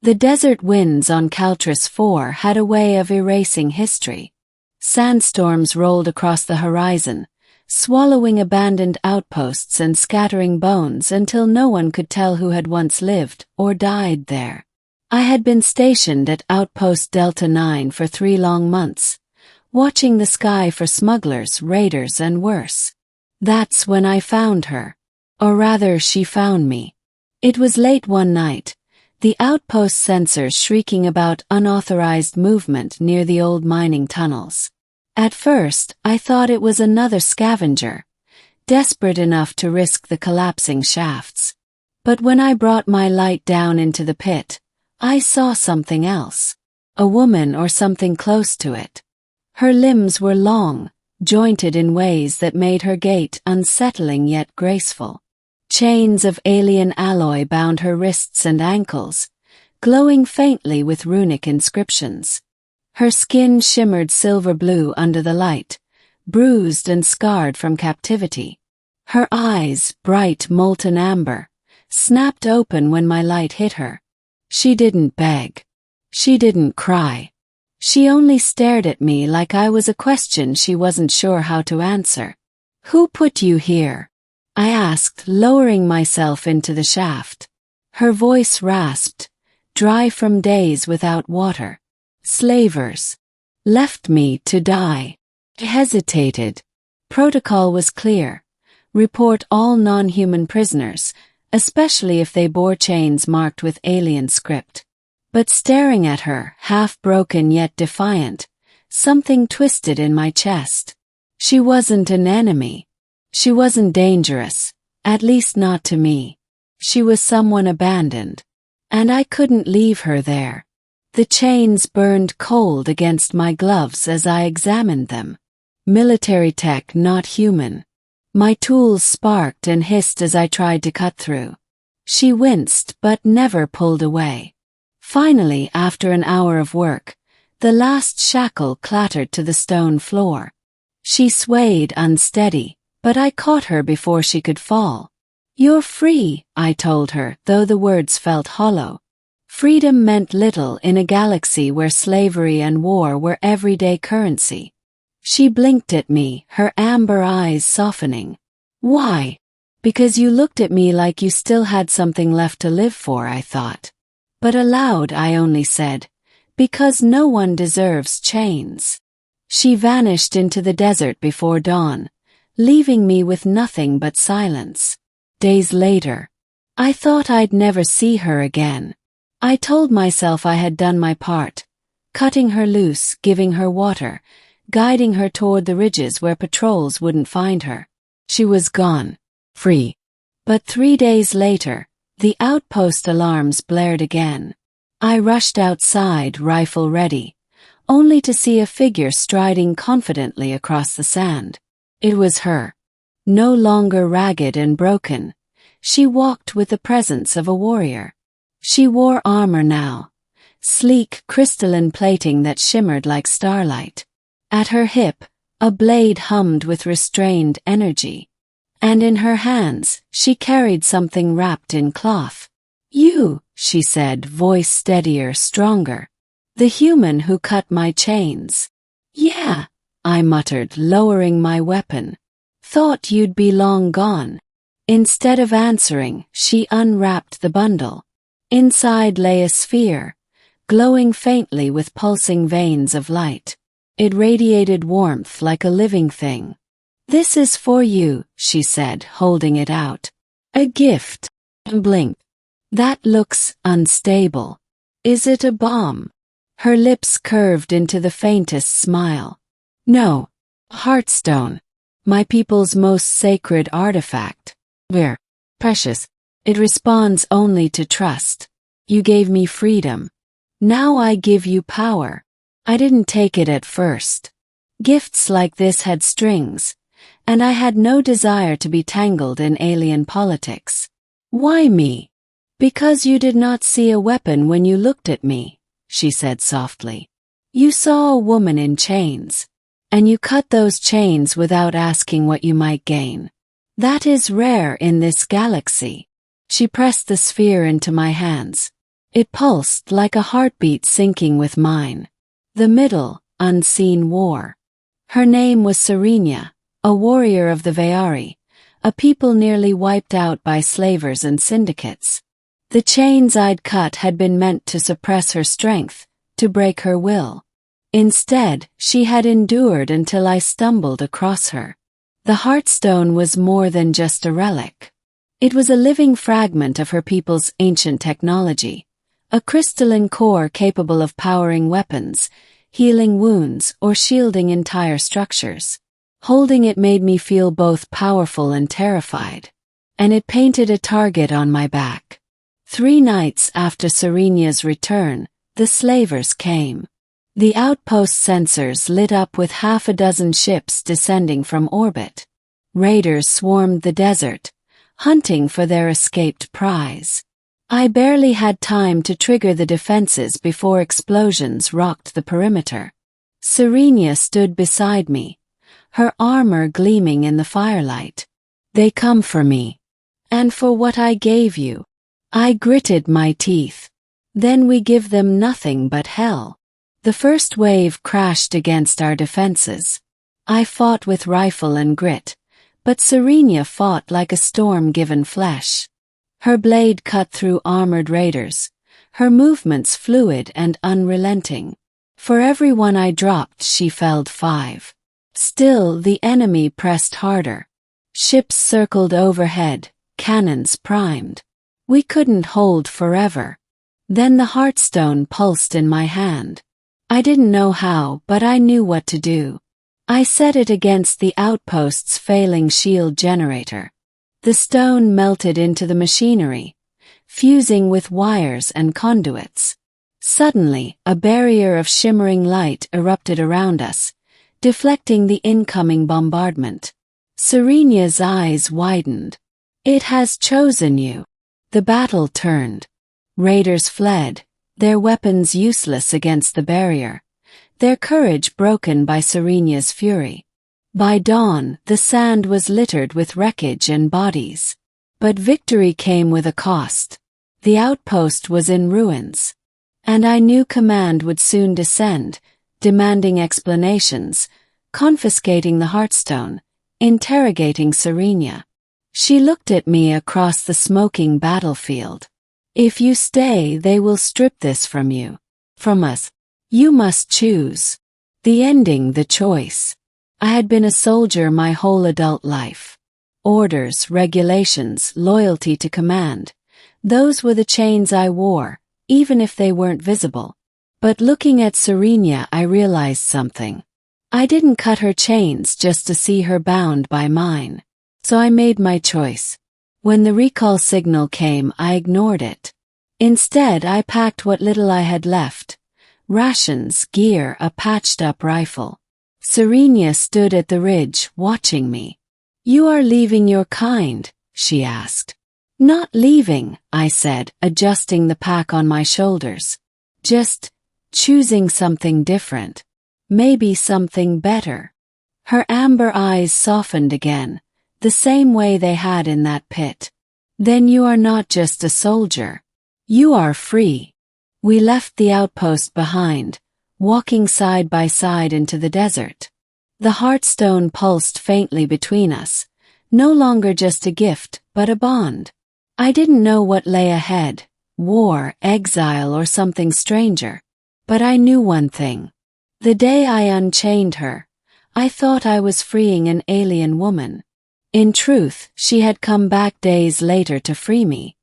The desert winds on Caltris 4 had a way of erasing history. Sandstorms rolled across the horizon, swallowing abandoned outposts and scattering bones until no one could tell who had once lived or died there. I had been stationed at Outpost Delta 9 for 3 long months, watching the sky for smugglers, raiders, and worse. That's when I found her. Or rather, she found me. It was late one night, the outpost sensors shrieking about unauthorized movement near the old mining tunnels. At first, I thought it was another scavenger, desperate enough to risk the collapsing shafts. But when I brought my light down into the pit, I saw something else. A woman or something close to it. Her limbs were long, jointed in ways that made her gait unsettling yet graceful. Chains of alien alloy bound her wrists and ankles, glowing faintly with runic inscriptions. Her skin shimmered silver blue under the light, bruised and scarred from captivity. Her eyes, bright molten amber, snapped open when my light hit her. She didn't beg. She didn't cry. She only stared at me like I was a question she wasn't sure how to answer. "Who put you here?" I asked, lowering myself into the shaft. Her voice rasped, dry from days without water. "Slavers. Left me to die." I hesitated. Protocol was clear. Report all non-human prisoners, especially if they bore chains marked with alien script. But staring at her, half-broken yet defiant, something twisted in my chest. She wasn't an enemy. She wasn't dangerous, at least not to me. She was someone abandoned. And I couldn't leave her there. The chains burned cold against my gloves as I examined them. Military tech, not human. My tools sparked and hissed as I tried to cut through. She winced but never pulled away. Finally, after an hour of work, the last shackle clattered to the stone floor. She swayed unsteady, but I caught her before she could fall. "You're free," I told her, though the words felt hollow. Freedom meant little in a galaxy where slavery and war were everyday currency. She blinked at me, her amber eyes softening. "Why?" "Because you looked at me like you still had something left to live for," I thought. But aloud I only said, "Because no one deserves chains." She vanished into the desert before dawn, leaving me with nothing but silence. Days later, I thought I'd never see her again. I told myself I had done my part, cutting her loose, giving her water, guiding her toward the ridges where patrols wouldn't find her. She was gone, free. But 3 days later, the outpost alarms blared again. I rushed outside, rifle ready, only to see a figure striding confidently across the sand. It was her. No longer ragged and broken, she walked with the presence of a warrior. She wore armor now, sleek crystalline plating that shimmered like starlight. At her hip, a blade hummed with restrained energy. And in her hands, she carried something wrapped in cloth. "You," she said, voice steadier, stronger. "The human who cut my chains." "Yeah," I muttered, lowering my weapon. "Thought you'd be long gone." Instead of answering, she unwrapped the bundle. Inside lay a sphere, glowing faintly with pulsing veins of light. It radiated warmth like a living thing. "This is for you," she said, holding it out. "A gift." I blinked. "That looks unstable. Is it a bomb?" Her lips curved into the faintest smile. "No. Heartstone. My people's most sacred artifact. Rare. Precious. It responds only to trust. You gave me freedom. Now I give you power. I didn't take it at first. Gifts like this had strings, and I had no desire to be tangled in alien politics. Why me? Because you did not see a weapon when you looked at me," she said softly. "You saw a woman in chains, and you cut those chains without asking what you might gain. That is rare in this galaxy." She pressed the sphere into my hands. It pulsed like a heartbeat syncing with mine. The middle, unseen war. Her name was Serenia, a warrior of the Veari, a people nearly wiped out by slavers and syndicates. The chains I'd cut had been meant to suppress her strength, to break her will. Instead, she had endured until I stumbled across her. The Heartstone was more than just a relic. It was a living fragment of her people's ancient technology, a crystalline core capable of powering weapons, healing wounds, or shielding entire structures. Holding it made me feel both powerful and terrified. And it painted a target on my back. 3 nights after Serenia's return, the slavers came. The outpost sensors lit up with 6 ships descending from orbit. Raiders swarmed the desert, hunting for their escaped prize. I barely had time to trigger the defenses before explosions rocked the perimeter. Serenia stood beside me, her armor gleaming in the firelight. "They come for me. And for what I gave you." I gritted my teeth. "Then we give them nothing but hell." The first wave crashed against our defenses. I fought with rifle and grit, but Serenia fought like a storm given flesh. Her blade cut through armored raiders, her movements fluid and unrelenting. For every one I dropped, she felled 5. Still, the enemy pressed harder. Ships circled overhead, cannons primed. We couldn't hold forever. Then the Heartstone pulsed in my hand. I didn't know how, but I knew what to do. I set it against the outpost's failing shield generator. The stone melted into the machinery, fusing with wires and conduits. Suddenly, a barrier of shimmering light erupted around us, deflecting the incoming bombardment. Serenia's eyes widened. "It has chosen you." The battle turned. Raiders fled, their weapons useless against the barrier, their courage broken by Serenia's fury. By dawn, the sand was littered with wreckage and bodies. But victory came with a cost. The outpost was in ruins. And I knew command would soon descend, demanding explanations, confiscating the Heartstone, interrogating Serenia. She looked at me across the smoking battlefield. "If you stay, they will strip this from you. From us. You must choose." The ending, the choice. I had been a soldier my whole adult life. Orders, regulations, loyalty to command. Those were the chains I wore, even if they weren't visible. But looking at Serenia, I realized something. I didn't cut her chains just to see her bound by mine. So I made my choice. When the recall signal came, I ignored it. Instead, I packed what little I had left. Rations, gear, a patched-up rifle. Serenia stood at the ridge, watching me. "You are leaving your kind?" she asked. "Not leaving," I said, adjusting the pack on my shoulders. "Just choosing something different. Maybe something better." Her amber eyes softened again, the same way they had in that pit. "Then you are not just a soldier. You are free." We left the outpost behind, walking side by side into the desert. The Heartstone pulsed faintly between us, no longer just a gift, but a bond. I didn't know what lay ahead, war, exile, or something stranger. But I knew one thing. The day I unchained her, I thought I was freeing an alien woman. In truth, she had come back days later to free me.